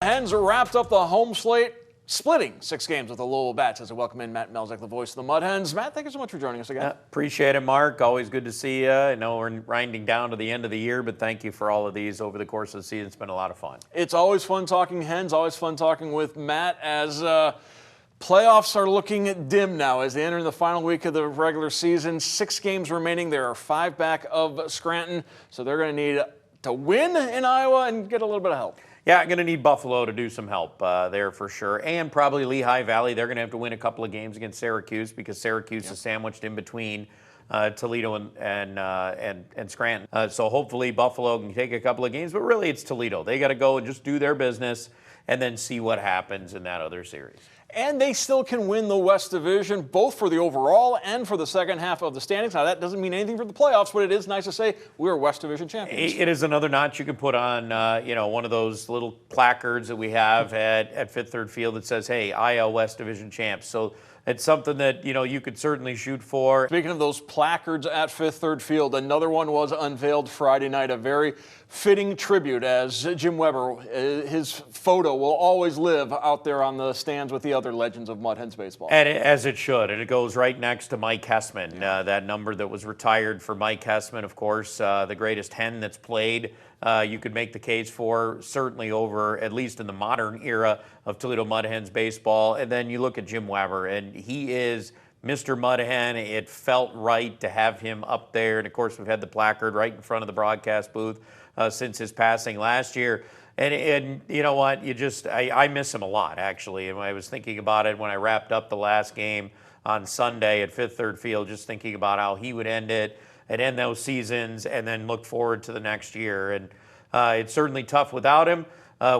Hens wrapped up the home slate, splitting 6 games with the Louisville Bats as we welcome in Matt Melzek, the voice of the Mud Hens. Matt, thank you so much for joining us again. Appreciate it, Mark. Always good to see you. I know we're winding down to the end of the year, but thank you for all of these over the course of the season. It's been a lot of fun. It's always fun talking Hens, always fun talking with Matt as playoffs are looking dim now as they enter the final week of the regular season. 6 games remaining. There are 5 back of Scranton, so they're going to need to win in Iowa and get a little bit of help. Yeah, I'm going to need Buffalo to do some help there for sure, and probably Lehigh Valley. They're going to have to win a couple of games against Syracuse because Syracuse is sandwiched in between Toledo and Scranton. So hopefully Buffalo can take a couple of games, but really it's Toledo. They got to go and just do their business and then see what happens in that other series. And they still can win the West Division, both for the overall and for the second half of the standings. Now, that doesn't mean anything for the playoffs, but it is nice to say we're West Division champions. It is another notch you can put on, one of those little placards that we have at Fifth Third Field that says, hey, IL West Division champs. So it's something that, you could certainly shoot for. Speaking of those placards at Fifth Third Field, another one was unveiled Friday night, a very fitting tribute as Jim Weber, his photo will always live out there on the stands with the other legends of Mud Hens baseball. And as it should, and it goes right next to Mike Hessman, that number that was retired for Mike Hessman, of course, the greatest Hen that's played. You could make the case for certainly over, at least in the modern era of Toledo Mud Hens baseball. And then you look at Jim Weber, and he is Mr. Mud Hen. It felt right to have him up there. And of course, we've had the placard right in front of the broadcast booth since his passing last year. And you know what? I miss him a lot, actually. And I was thinking about it when I wrapped up the last game on Sunday at Fifth Third Field, just thinking about how he would end it and end those seasons and then look forward to the next year. And it's certainly tough without him.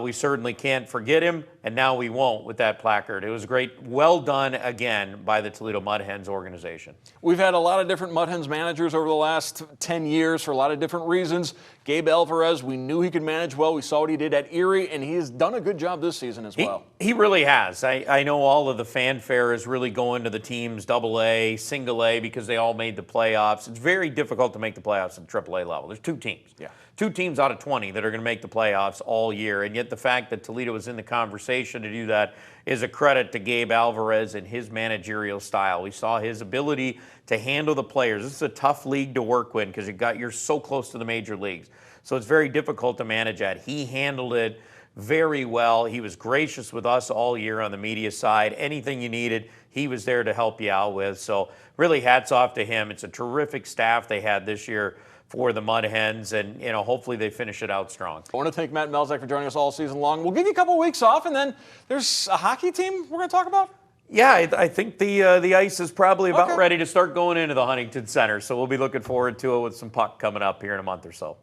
We certainly can't forget him, and now we won't with that placard. It was great. Well done again by the Toledo Mud Hens organization. We've had a lot of different Mud Hens managers over the last 10 years for a lot of different reasons. Gabe Alvarez, we knew he could manage well. We saw what he did at Erie, and he has done a good job this season as well. He really has. I know all of the fanfare is really going to the teams AA, single A, because they all made the playoffs. It's very difficult to make the playoffs at the AAA level. There's 2 teams. Yeah. 2 teams out of 20 that are going to make the playoffs all year, and yet the fact that Toledo was in the conversation to do that is a credit to Gabe Alvarez and his managerial style. We saw his ability to handle the players. This is a tough league to work with because you're so close to the major leagues. So it's very difficult to manage at. He handled it very well. He was gracious with us all year on the media side. Anything you needed, he was there to help you out with. So really hats off to him. It's a terrific staff they had this year for the Mud Hens, and hopefully they finish it out strong. I want to thank Matt Melzek for joining us all season long. We'll give you a couple of weeks off, and then there's a hockey team we're going to talk about? Yeah, I think the ice is probably about ready to start going into the Huntington Center, so we'll be looking forward to it with some puck coming up here in a month or so.